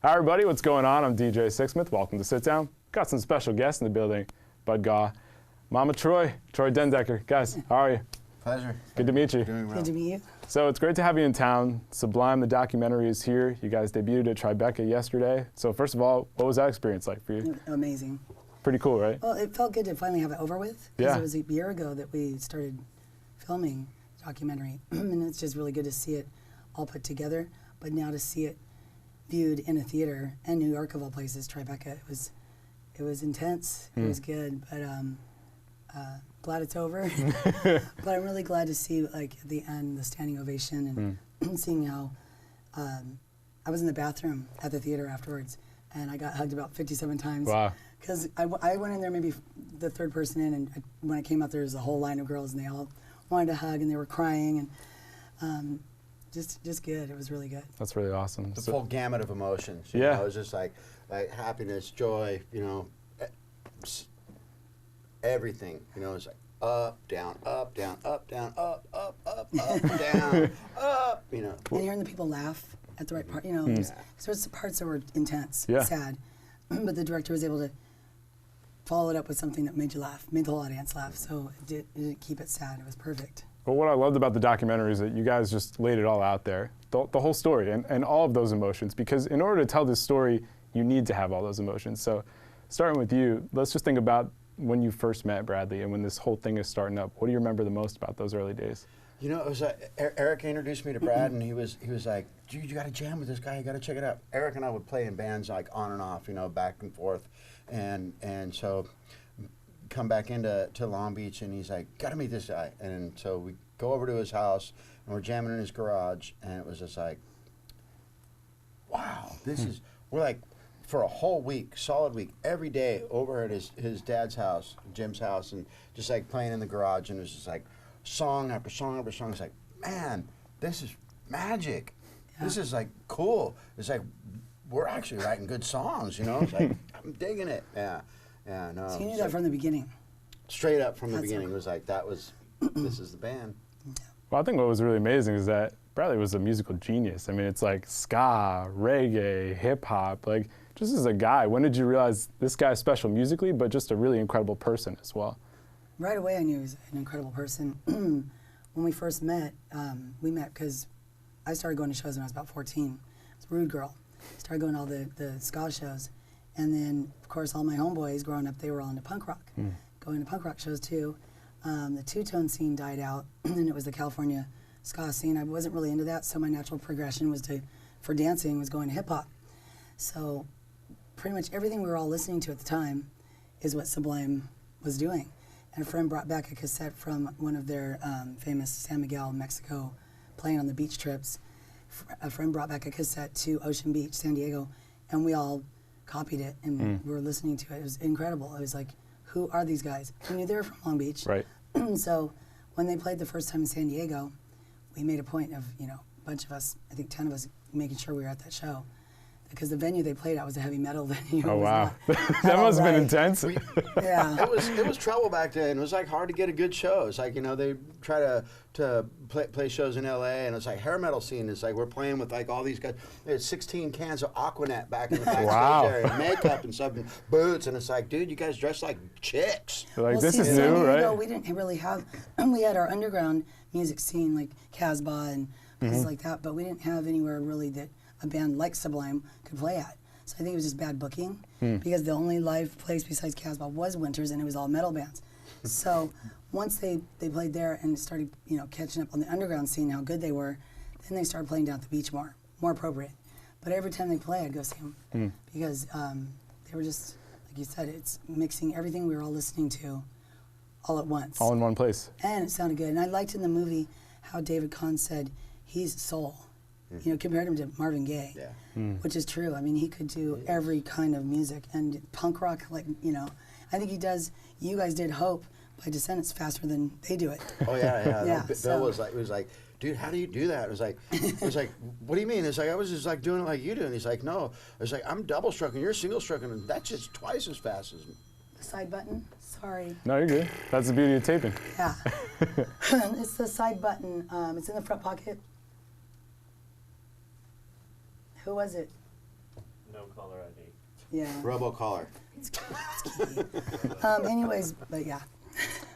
Hi everybody, what's going on? I'm DJ Sixsmith. Welcome to Sit Down. Got some special guests in the building. Bud Gaugh, Mama Troy Dendekker. Guys, how are you? Pleasure. Good to meet you. Doing well. Good to meet you. So it's great to have you in town. Sublime, the documentary, is here. You guys debuted at Tribeca yesterday. So first of all, what was that experience like for you? Amazing. Pretty cool, right? Well, it felt good to finally have it over with. Yeah. It was a year ago that we started filming the documentary. And it's just really good to see it all put together. But now to see it viewed in a theater in New York of all places, Tribeca, it was intense. It was good, but glad it's over. But I'm really glad to see, like, at the end, the standing ovation and seeing how I was in the bathroom at the theater afterwards, and I got hugged about 57 times. Wow. Because I went in there maybe the third person in, and when I came out there was a whole line of girls, and they all wanted to hug, and they were crying, and just good. It was really good. That's really awesome. The full gamut of emotions. You know, it was just like happiness, joy, you know, everything. You know, it's like up, down, up, down, up, down, up, down, up, you know. And hearing the people laugh at the right part, you know, there's parts that were intense, sad, but the director was able to follow it up with something that made you laugh, made the whole audience laugh, so it didn't keep it sad. It was perfect. Well, what I loved about the documentary is that you guys just laid it all out there, the whole story and all of those emotions, because in order to tell this story, you need to have all those emotions. So starting with you, let's just think about when you first met Bradley and when this whole thing is starting up. What do you remember the most about those early days? You know, it was Eric introduced me to Brad, and he was like, dude, you got to jam with this guy. You got to check it out. Eric and I would play in bands like on and off, you know, back and forth, and so come back into Long Beach, and he's like, got to meet this guy. And so we go over to his house, and we're jamming in his garage, and it was just like, wow, this is, we're like, for a whole week, solid week, every day over at his dad's house, Jim's house, and just like playing in the garage, and it was just like song after song after song. It's like, man, this is magic. Yeah. This is like cool. It's like we're actually writing good songs, you know? It's like, I'm digging it. Yeah, no. So you knew that from the beginning? Straight up from the beginning. It was like, this is the band. Well, I think what was really amazing is that Bradley was a musical genius. I mean, it's like ska, reggae, hip hop, like just as a guy, when did you realize this guy's special musically, but just a really incredible person as well? Right away I knew he was an incredible person. When we first met, we met because I started going to shows when I was about 14. I was a rude girl. Started going to all the ska shows. And then, of course, all my homeboys growing up, they were all into punk rock. Going to punk rock shows too. The two-tone scene died out, and it was the California ska scene. I wasn't really into that, so my natural progression was for dancing was going to hip-hop. So pretty much everything we were all listening to at the time is what Sublime was doing. And a friend brought back a cassette from one of their famous San Miguel, Mexico, playing on the beach trips. A friend brought back a cassette to Ocean Beach, San Diego, and we all copied it, and we were listening to it. It was incredible. It was like, who are these guys? We knew they were from Long Beach. Right. So when they played the first time in San Diego, we made a point of, you know, a bunch of us, I think 10 of us, making sure we were at that show. Because the venue they played at was a heavy metal venue. Oh, wow. That must have been intense. Yeah. It was trouble back then. It was like hard to get a good show. It's like, you know, they try to play shows in LA, and it's like hair metal scene. It's like we're playing with like all these guys. There's 16 cans of Aquanet back in the backstage area, makeup and stuff, and boots, and it's like, dude, you guys dress like chicks. Like, this is San new, Diego, right? we didn't really have, we had our underground music scene like Casbah and places like that, but we didn't have anywhere really that a band like Sublime could play at. So I think it was just bad booking because the only live place besides Casbah was Winters, and it was all metal bands. So once they played there and started, you know, catching up on the underground scene, how good they were, then they started playing down at the beach more appropriate. But every time they play, I'd go see them because they were just, like you said, it's mixing everything we were all listening to all at once. All in one place. And it sounded good. And I liked in the movie how David Kahn said he's soul. You know, compared him to Marvin Gaye, which is true. I mean, he could do every kind of music, and punk rock, like, you know, I think he does. You guys did Hope by Descendants faster than they do it. Oh yeah. Yeah, Bill was like, dude, how do you do that? It was like, what do you mean? It's like, I was just like doing it like you do. And he's like, no. It's like, I'm double stroking, you're single stroking, and that's just twice as fast as me. The side button, sorry. No, you're good. That's the beauty of taping. Yeah. It's the side button. It's in the front pocket. Who was it? No caller ID. Yeah. Robo-caller. Anyways, but yeah.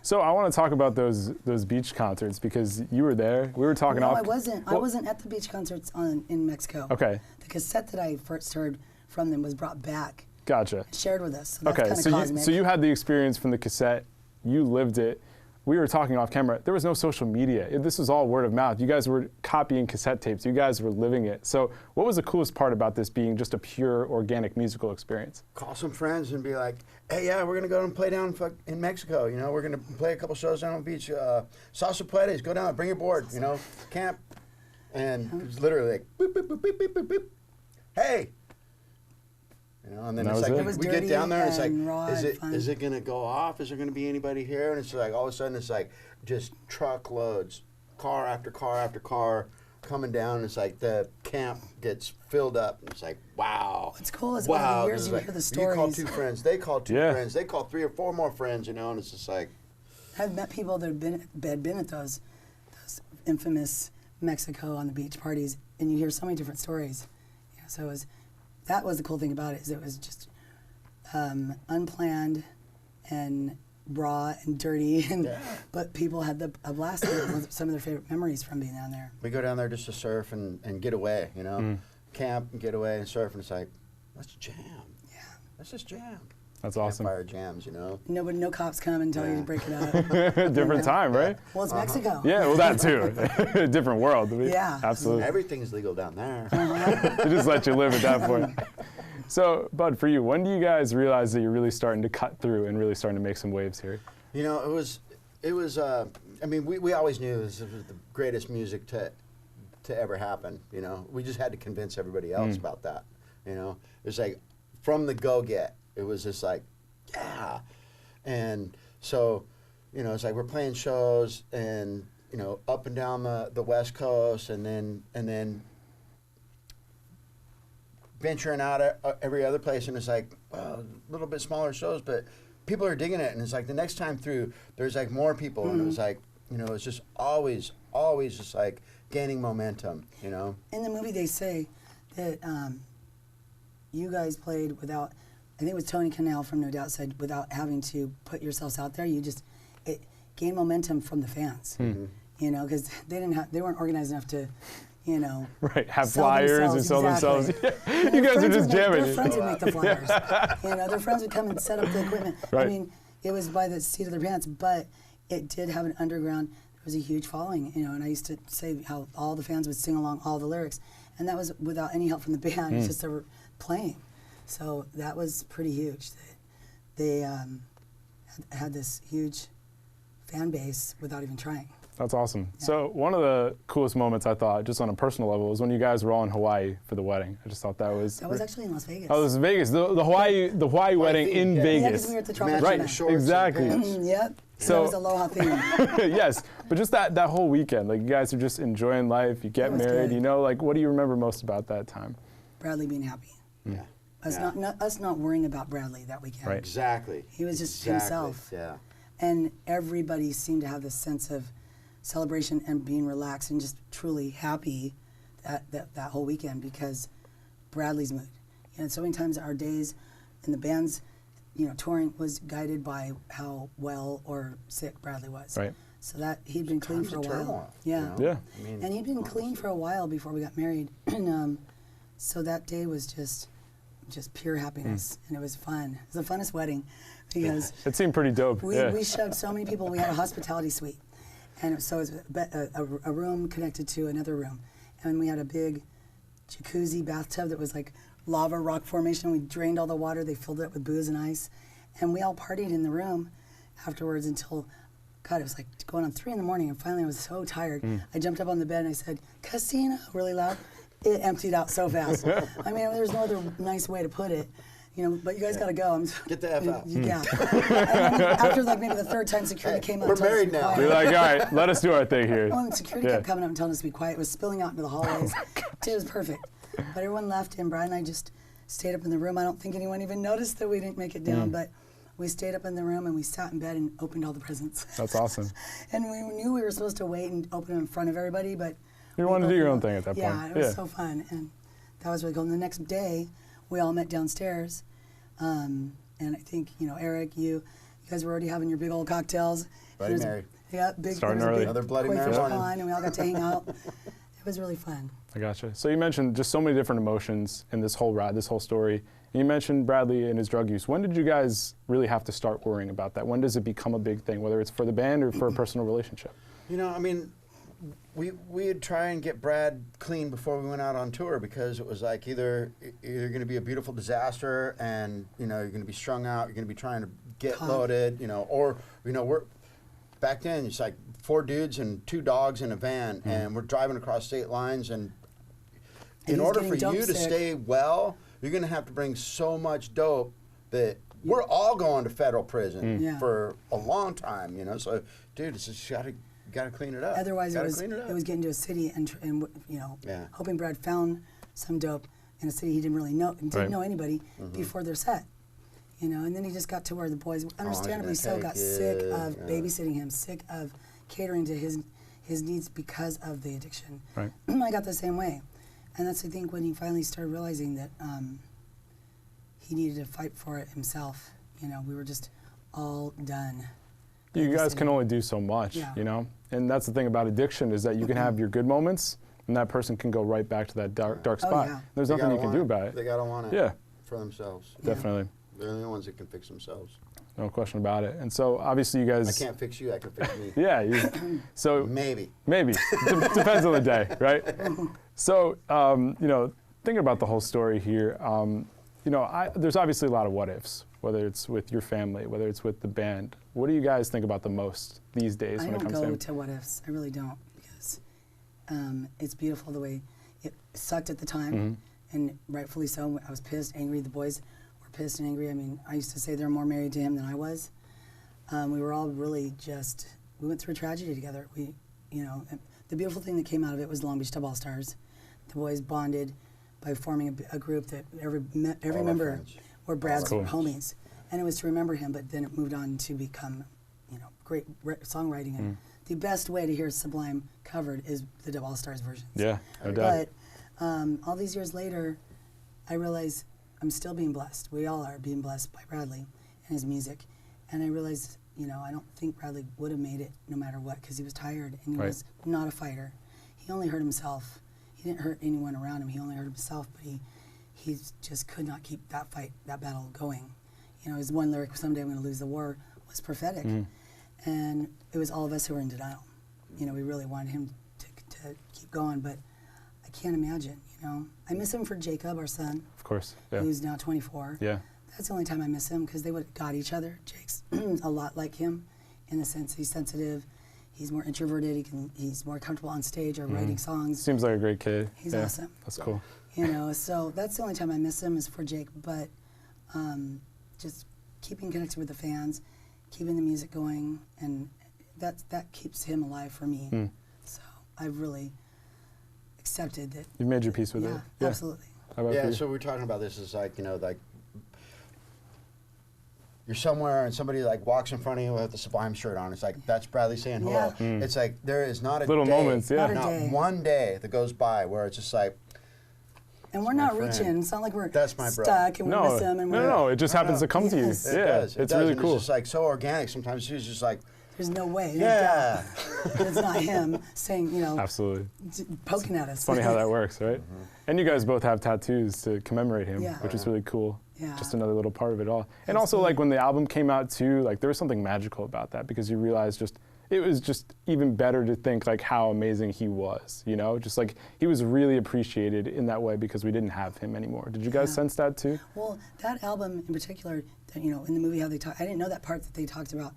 So I want to talk about those beach concerts because you were there. We were talking No, off. I wasn't. I wasn't at the beach concerts in Mexico. Okay. The cassette that I first heard from them was brought back, Gotcha. shared with us. So that's Okay, kind of so cosmic. you had the experience from the cassette. You lived it. We were talking off camera. There was no social media. This was all word of mouth. You guys were copying cassette tapes. You guys were living it. So what was the coolest part about this being just a pure organic musical experience? Call some friends and be like, hey, yeah, we're going to go and play down in Mexico. You know, we're going to play a couple shows down on the beach. Salsa Puedes, go down, bring your board, you know, camp. And it was literally like, boop, boop, boop, boop, boop, boop, boop. Hey. You know, and then That it's was like, it. It was we get down there and it's like, dirty and raw is and it fun. is it going to go off? Is there going to be anybody here? And it's like, all of a sudden it's like just truckloads, car after car after car coming down. It's like the camp gets filled up. And it's like, wow. What's cool is wow. over the years It's you like, hear the you call stories. 2 friends, they call 2 Yeah. friends, they call 3 or 4 more friends, you know, and it's just like, I've met people that had been at those infamous Mexico on the beach parties, and you hear so many different stories. Yeah, so that was the cool thing about it, is it was just unplanned and raw and dirty, but people had a blast. It was some of their favorite memories from being down there. we go down there just to surf and get away, you know, camp and get away and surf, and it's like, let's jam. Yeah. Let's just jam. That's awesome. Campfire jams, you know. No cops come and tell you to break it up. Different time, right? Well, it's Mexico. Yeah, well, that too. Different world. Yeah. Absolutely. Everything's legal down there. They just let you live at that point. So, Bud, for you, when do you guys realize that you're really starting to cut through and really starting to make some waves here? You know, it was. I mean, we always knew this was the greatest music to ever happen. You know, we just had to convince everybody else about that. You know, it was like from the go-get, it was just like, yeah, and so, you know, it's like we're playing shows and you know up and down the West Coast, and then venturing out every other place, and it's like a little bit smaller shows, but people are digging it, and it's like the next time through, there's like more people, and it was like, you know, it's just always just like gaining momentum, you know. In the movie, they say that you guys played without, I think it was Tony Cannell from No Doubt said, without having to put yourselves out there, it gained momentum from the fans, you know, because they weren't organized enough to, you know, Right, have sell flyers and sell exactly. themselves. You guys are just jamming. Their friends would make the flyers. You know, their friends would come and set up the equipment. Right. I mean, it was by the seat of their pants, but it did have an underground. There was a huge following, you know, and I used to say how all the fans would sing along all the lyrics, and that was without any help from the band. It's just they were playing. So that was pretty huge. They had this huge fan base without even trying. That's awesome. So one of the coolest moments I thought, just on a personal level, was when you guys were all in Hawaii for the wedding. I just thought that was. That was actually in Las Vegas. Oh, it was Vegas. The Hawaii wedding in yeah. Yeah, Vegas. because we were at the Tropical Right, Matching shorts and exactly. pants. Yep. So- That was Aloha theme. Yes, but just that whole weekend, like you guys are just enjoying life. You get That was married, good. you know, like what do you remember most about that time? Bradley being happy. Yeah. Us not worrying about Bradley that weekend. Right. Exactly. He was just Exactly. himself. Yeah. And everybody seemed to have this sense of celebration and being relaxed and just truly happy that whole weekend because Bradley's mood. You know, so many times our days in the bands, you know, touring was guided by how well or sick Bradley was. Right. So that he'd been clean Times for a of while. turmoil, Yeah. you know? Yeah. I mean, And he'd been clean for a while before we got married. And so that day was just pure happiness. And it was fun. It was the funnest wedding because It seemed pretty dope. we shoved so many people. We had a hospitality suite. And so it was a room connected to another room. And we had a big jacuzzi bathtub that was like lava rock formation. We drained all the water. They filled it up with booze and ice. And we all partied in the room afterwards until, God, it was like going on 3 in the morning. And finally I was so tired. I jumped up on the bed and I said, "Casino," really loud. It emptied out so fast. I mean, there's no other nice way to put it. You know, but you guys got to go. Get the F out. Yeah. And then after like maybe the third time, security came up. we're and told us married to be now. quiet. You're like, all right, let us do our thing here. Oh, and security Yeah. kept coming up and telling us to be quiet. It was spilling out into the hallways. It was perfect. But everyone left, and Brian and I just stayed up in the room. I don't think anyone even noticed that we didn't make it down, but we stayed up in the room and we sat in bed and opened all the presents. That's awesome. And we knew we were supposed to wait and open them in front of everybody, but You we wanted to do your own opened thing at that yeah, point. it was so fun, and that was really cool. And the next day, we all met downstairs, and I think Eric, you guys were already having your big old cocktails. Bloody Mary. Yeah, big. Starting early. Another Bloody koi Mary fish morning. pond, and we all got to hang out. It was really fun. I gotcha. So you mentioned just so many different emotions in this whole ride, this whole story. And you mentioned Bradley and his drug use. When did you guys really have to start worrying about that? When does it become a big thing, whether it's for the band or for a personal relationship? I mean, we'd try and get Brad clean before we went out on tour, because it was like either going to be a beautiful disaster and you're going to be strung out, you're going to be trying to get loaded, or we're back then it's like 4 dudes and 2 dogs in a van, and we're driving across state lines, and in order for you to stay well, you're going to have to bring so much dope that we're all going to federal prison for a long time, So, dude, it's just got to clean it up. Otherwise, it was getting to a city and hoping Brad found some dope in a city he didn't really know, didn't know anybody before their set. And then he just got to where the boys, understandably so, got sick of babysitting him, sick of catering to his needs because of the addiction. Right. I got the same way. And that's, I think, when he finally started realizing that he needed to fight for it himself. We were just all done. You guys can only do so much, And that's the thing about addiction, is that you can have your good moments, and that person can go right back to that dark spot. Yeah. There's nothing you can do about it. They got to want it Yeah. for themselves. Definitely. They're the only ones that can fix themselves. No question about it. And so obviously you guys... I can't fix you, I can fix me. Yeah. So Maybe. Depends on the day, right? So, thinking about the whole story here, there's obviously a lot of what ifs, whether it's with your family, whether it's with the band. What do you guys think about the most these days when it comes to... I don't go to what ifs. I really don't, because it's beautiful the way it sucked at the time, and rightfully so. I was pissed, angry. The boys were pissed and angry. I mean, I used to say they're more married to him than I was. We were all really we went through a tragedy together. The beautiful thing that came out of it was Long Beach Dub All Stars. The boys bonded by forming a group that every member were Brad's homies, and it was to remember him. But then it moved on to become, great songwriting. And the best way to hear Sublime covered is the Dub All Stars versions. Yeah, no doubt. But all these years later, I realize I'm still being blessed. We all are being blessed by Bradley and his music, and I realized, I don't think Bradley would have made it no matter what, because he was tired and he was not a fighter. He only hurt himself. He didn't hurt anyone around him. He only hurt himself, but he just could not keep that battle going. His one lyric, "Someday I'm going to lose the war," was prophetic. And it was all of us who were in denial. We really wanted him to keep going, but I can't imagine, I miss him for Jacob, our son. Of course, yeah. Who's now 24. Yeah. That's the only time I miss him, because they would have got each other. Jake's a lot like him, in the sense he's sensitive. He's more introverted. He's more comfortable on stage or writing songs. Seems like a great kid. He's awesome. That's cool. So that's the only time I miss him, is for Jake. But just keeping connected with the fans, keeping the music going, and that keeps him alive for me. So I've really accepted that. You've made your peace with it. Yeah, absolutely. How about you? So we're talking about this is like, you're somewhere and somebody walks in front of you with a Sublime shirt on. It's like, that's Bradley saying hello. It's like, there is not a little day, moments, Not one day that goes by where it's just like, and we're not reaching. It's not like we're that's my stuck and we miss him. And no, it just happens to come to you. Yes. It does. It's really cool. It's just like so organic. Sometimes she's just like, there's no way. Yeah. It's not him saying, Absolutely. Poking at us. It's funny how that works, right? And you guys both have tattoos to commemorate him, which is really cool. Yeah. Just another little part of it all. And also, when the album came out too, there was something magical about that, because you realize it was just even better to think how amazing he was, just he was really appreciated in that way because we didn't have him anymore. Did you guys sense that too? Well, that album in particular, in the movie how they talk, I didn't know that part that they talked about.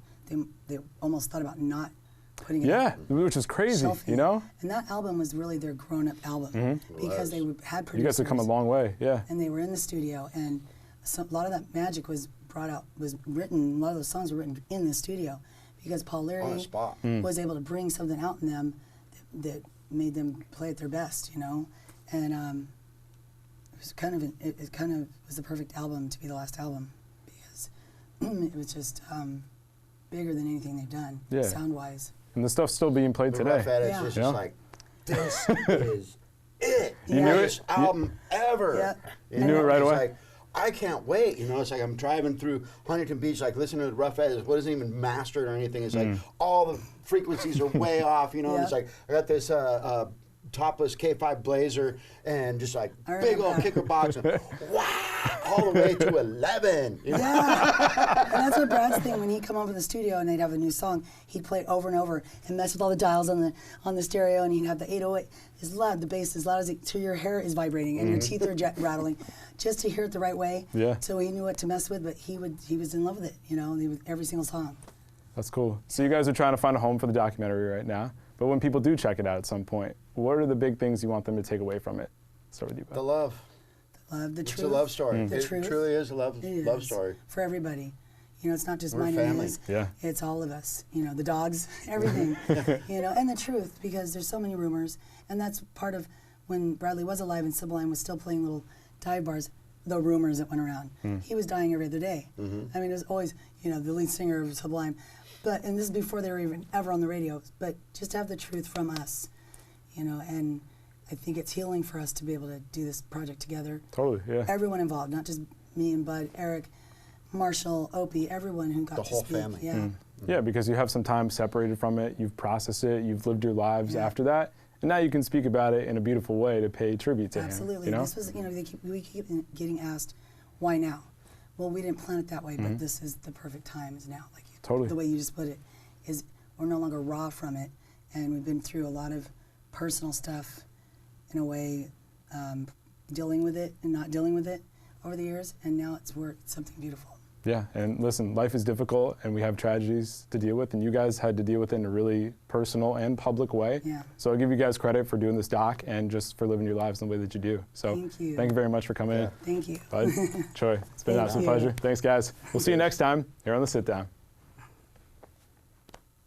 They almost thought about not putting it. Yeah, which is crazy, And that album was really their grown-up album, because they had producers. You guys have come a long way, yeah. And they were in the studio, and a lot of that magic was written. A lot of those songs were written in the studio, because Paul Leary was able to bring something out in them that made them play at their best, and it was kind of was the perfect album to be the last album, because it was just bigger than anything they've done, sound-wise. And the stuff's still being played today. Rough Edits is just like, this is it. You knew it? This album ever. Yeah. You knew it right It's away? like, I can't wait. You know, it's like I'm driving through Huntington Beach, like listening to the rough edits. What isn't even mastered or anything. It's like all the frequencies are way off. You know, and it's like I got this topless K5 blazer and just like big old kicker box and wow, all the way to 11. You know? Yeah, and that's what Brad's thing. When he'd come over to the studio and they'd have a new song, he'd play it over and over and mess with all the dials on the stereo, and he'd have the 808 is loud, the bass is loud as it, so your hair is vibrating and your teeth are rattling, just to hear it the right way. Yeah. So he knew what to mess with, but he was in love with it, you know, every single song. That's cool. So you guys are trying to find a home for the documentary right now, but when people do check it out at some point, what are the big things you want them to take away from it? Start with you, Bud. The love. The It's truth. a love story. The It truth. truly is a love It story. for everybody. You know, it's not just We're mine family. and his. Yeah. It's all of us. You know, the dogs, everything. You know, and the truth, because there's so many rumors, and that's part of when Bradley was alive and Sublime was still playing little dive bars. The rumors that went around. He was dying every other day. I mean, it was always, you know, the lead singer of Sublime, and this is before they were even ever on the radio. But just to have the truth from us, you know, and I think it's healing for us to be able to do this project together. Totally, yeah. Everyone involved, not just me and Bud, Eric, Marshall, Opie, everyone who got The to whole speak. family. Yeah. Yeah, because you have some time separated from it, you've processed it, you've lived your lives after that, and now you can speak about it in a beautiful way to pay tribute to him. Absolutely. You know? This was, you know, we keep getting asked, why now? Well, we didn't plan it that way, but this is the perfect time is now. Like Totally. the way you just put it, is we're no longer raw from it, and we've been through a lot of personal stuff, in a way, dealing with it and not dealing with it over the years, and now it's something beautiful. Yeah, and listen, life is difficult and we have tragedies to deal with, and you guys had to deal with it in a really personal and public way. Yeah. So I'll give you guys credit for doing this doc and just for living your lives in the way that you do. So Thank you. Thank you very much for coming in. Thank you. Bud, Troy, it's been an Thank absolute you. pleasure. Thanks, guys. We'll see you next time here on The Sit Down.